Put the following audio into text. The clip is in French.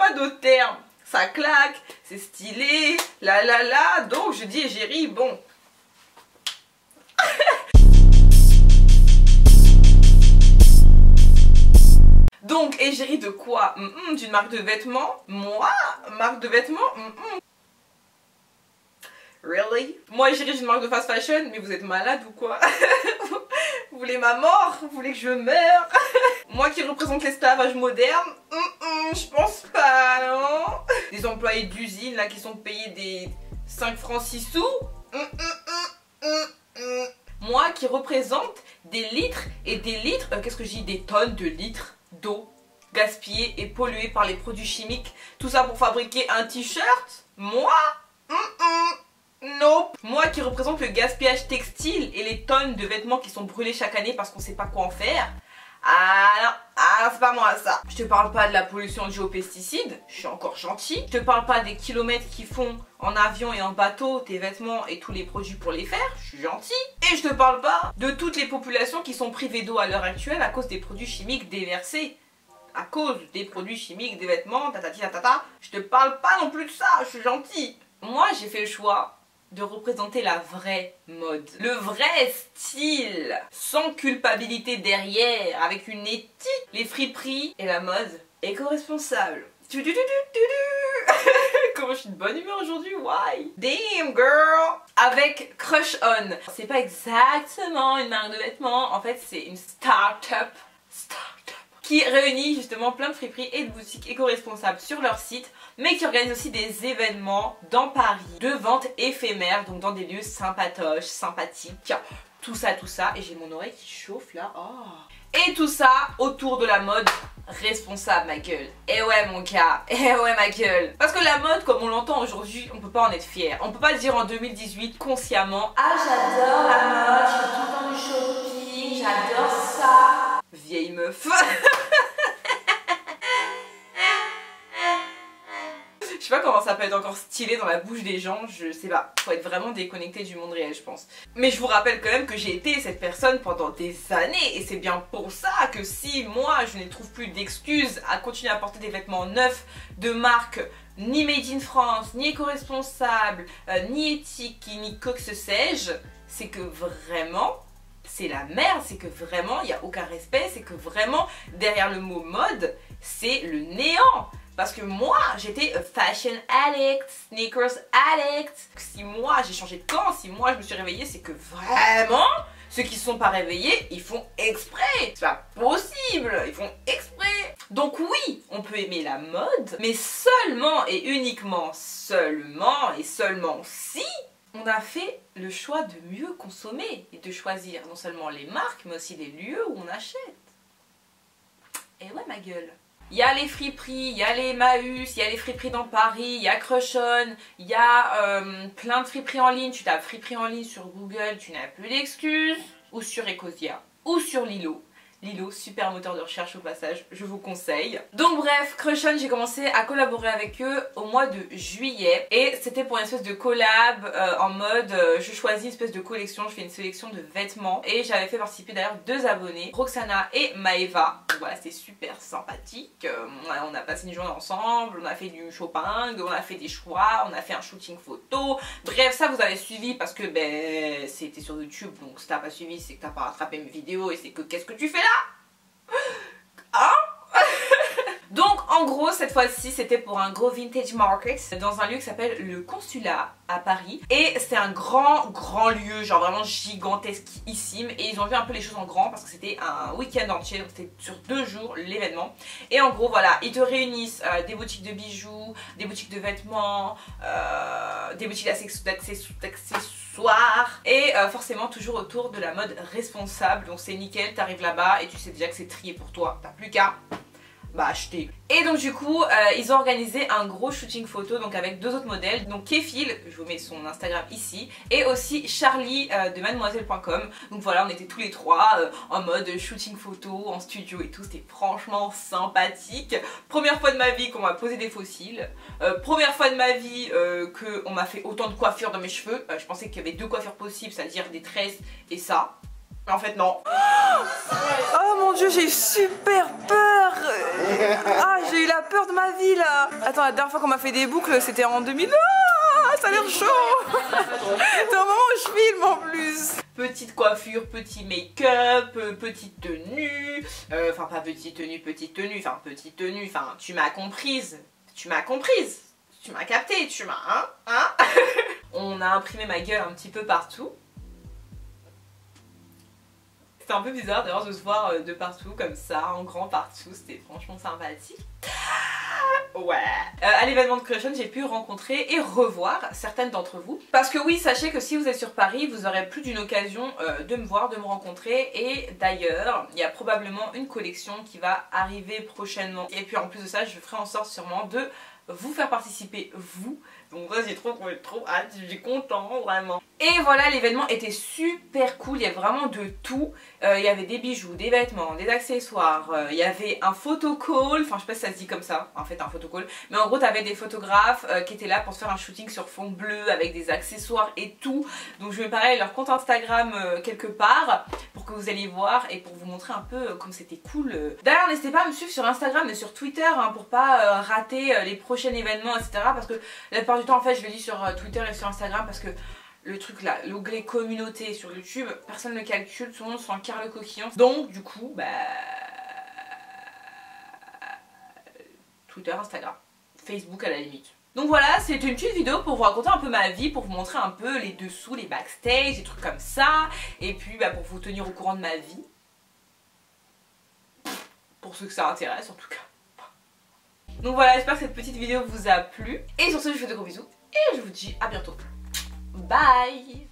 pas d'autres termes. Ça claque, c'est stylé, la. Donc je dis égérie, bon. Donc égérie de quoi? D'une marque de vêtements? Moi? Marque de vêtements? Really? Moi égérie d'une marque de fast fashion? Mais vous êtes malade ou quoi? Vous voulez ma mort? Vous voulez que je meure? Moi qui représente l'esclavage moderne? Je pense pas, non? Des employés d'usine là qui sont payés des 5 francs 6 sous? Moi qui représente des litres et des litres, qu'est-ce que je dis? Des tonnes de litres d'eau gaspillée et polluée par les produits chimiques. Tout ça pour fabriquer un t-shirt? Moi? Nope. Moi qui représente le gaspillage textile et les tonnes de vêtements qui sont brûlés chaque année parce qu'on sait pas quoi en faire. Ah non, c'est pas moi ça. Je te parle pas de la pollution due aux pesticides, je suis encore gentille. Je te parle pas des kilomètres qu'ils font en avion et en bateau, tes vêtements et tous les produits pour les faire, je suis gentille. Et je te parle pas de toutes les populations qui sont privées d'eau à l'heure actuelle à cause des produits chimiques déversés. À cause des produits chimiques, des vêtements, tatati tatata. Je te parle pas non plus de ça, je suis gentille. Moi j'ai fait le choix de représenter la vraie mode, le vrai style, sans culpabilité derrière, avec une éthique, les friperies et la mode éco-responsable. Comment je suis de bonne humeur aujourd'hui, why? Damn girl! Avec Crush On. C'est pas exactement une marque de vêtements, en fait c'est une start-up qui réunit justement plein de friperies et de boutiques éco-responsables sur leur site, mais qui organise aussi des événements dans Paris de vente éphémère, donc dans des lieux sympatoches, sympathiques, tout ça, et j'ai mon oreille qui chauffe là, oh. Et tout ça autour de la mode responsable, ma gueule. Eh ouais mon gars, eh ouais ma gueule. Parce que la mode, comme on l'entend aujourd'hui, on peut pas en être fier. On peut pas le dire en 2018 consciemment. Ah j'adore la mode, je fais tout le temps du shopping, j'adore ça. Vieille meuf. Je sais pas comment ça peut être encore stylé dans la bouche des gens, je sais pas. Faut être vraiment déconnecté du monde réel, je pense. Mais je vous rappelle quand même que j'ai été cette personne pendant des années. Et c'est bien pour ça que si moi je ne trouve plus d'excuses à continuer à porter des vêtements neufs de marque ni made in France, ni éco-responsable, ni éthique, ni quoi que ce sais-je, c'est que vraiment c'est la merde, c'est que vraiment il n'y a aucun respect, c'est que vraiment derrière le mot mode c'est le néant. Parce que moi, j'étais fashion addict, sneakers addict. Si moi, j'ai changé de camp, si moi, je me suis réveillée, c'est que vraiment, ceux qui ne sont pas réveillés, ils font exprès. C'est pas possible, ils font exprès. Donc oui, on peut aimer la mode, mais seulement et uniquement, seulement si on a fait le choix de mieux consommer et de choisir non seulement les marques, mais aussi les lieux où on achète. Et ouais, ma gueule. Il y a les friperies, il y a les Maüs, il y a les friperies dans Paris, il y a Crush On, il y a plein de friperies en ligne. Tu tapes friperies en ligne sur Google, tu n'as plus d'excuses. Ou sur Ecosia, ou sur Lilo. Lilo, super moteur de recherche au passage, je vous conseille. Donc bref, Crush On, j'ai commencé à collaborer avec eux au mois de juillet. Et c'était pour une espèce de collab en mode, je choisis une espèce de collection, je fais une sélection de vêtements. Et j'avais fait participer d'ailleurs 2 abonnés, Roxana et Maeva. Donc voilà, c'était super sympathique. On a passé une journée ensemble, on a fait du shopping, on a fait des choix, on a fait un shooting photo. Bref, ça vous avez suivi parce que ben c'était sur YouTube. Donc si t'as pas suivi, c'est que t'as pas rattrapé mes vidéos et c'est que qu'est-ce que tu fais là? Hein? Donc en gros cette fois-ci c'était pour un gros vintage market dans un lieu qui s'appelle le Consulat à Paris. Et c'est un grand lieu, genre vraiment gigantesquissime. Et ils ont vu un peu les choses en grand parce que c'était un week-end entier, donc c'était sur 2 jours l'événement. Et en gros voilà, ils te réunissent des boutiques de bijoux, des boutiques de vêtements, des boutiques d'accessoires. Et forcément toujours autour de la mode responsable. Donc c'est nickel, t'arrives là-bas et tu sais déjà que c'est trié pour toi, t'as plus qu'à acheter. Et donc du coup ils ont organisé un gros shooting photo donc avec 2 autres modèles, donc Kéfil, je vous mets son Instagram ici, et aussi Charlie de mademoiselle.com. Donc voilà, on était tous les 3 en mode shooting photo en studio et tout, c'était franchement sympathique. Première fois de ma vie qu'on m'a posé des fossiles, première fois de ma vie qu'on m'a fait autant de coiffures dans mes cheveux. Je pensais qu'il y avait 2 coiffures possibles, c'est-à-dire des tresses et ça. Mais en fait non. Oh mon dieu, j'ai eu super peur. Ah, j'ai eu la peur de ma vie là. Attends, la dernière fois qu'on m'a fait des boucles, c'était en 2000. Ah, ça a l'air chaud. C'est un moment où je filme en plus. Petite coiffure, petit make-up, petite tenue. Enfin, pas petite tenue, enfin, petite tenue. Enfin, tu m'as comprise. Tu m'as comprise. Tu m'as capté, tu m'as... Hein On a imprimé ma gueule un petit peu partout. C'était un peu bizarre d'ailleurs de se voir de partout comme ça, en grand partout, c'était franchement sympathique. Ouais. À l'événement de Crush On, j'ai pu rencontrer et revoir certaines d'entre vous. Parce que oui, sachez que si vous êtes sur Paris, vous aurez plus d'une occasion de me voir, de me rencontrer. Et d'ailleurs, il y a probablement une collection qui va arriver prochainement. Et puis en plus de ça, je ferai en sorte sûrement de vous faire participer, vous. Donc ça, j'ai trop hâte, j'ai content, vraiment. Et voilà, l'événement était super cool, il y avait vraiment de tout. Il y avait des bijoux, des vêtements, des accessoires, il y avait un photocall, enfin je sais pas si ça se dit comme ça, en fait un photocall. Mais en gros, t'avais des photographes qui étaient là pour se faire un shooting sur fond bleu avec des accessoires et tout. Donc je vais parler leur compte Instagram quelque part pour que vous alliez voir et pour vous montrer un peu comme c'était cool. D'ailleurs, n'hésitez pas à me suivre sur Instagram et sur Twitter hein, pour pas rater les prochains événements, etc. Parce que la plupart du temps, en fait, je le dis sur Twitter et sur Instagram parce que le truc là, l'onglet communauté sur YouTube, personne ne le calcule, tout le monde s'en carre le coquillon. Donc du coup, bah... Twitter, Instagram, Facebook à la limite. Donc voilà, c'est une petite vidéo pour vous raconter un peu ma vie, pour vous montrer un peu les dessous, les backstage, des trucs comme ça. Et puis bah, pour vous tenir au courant de ma vie. Pour ceux que ça intéresse en tout cas. Donc voilà, j'espère que cette petite vidéo vous a plu. Et sur ce, je vous fais de gros bisous. Et je vous dis à bientôt. Bye!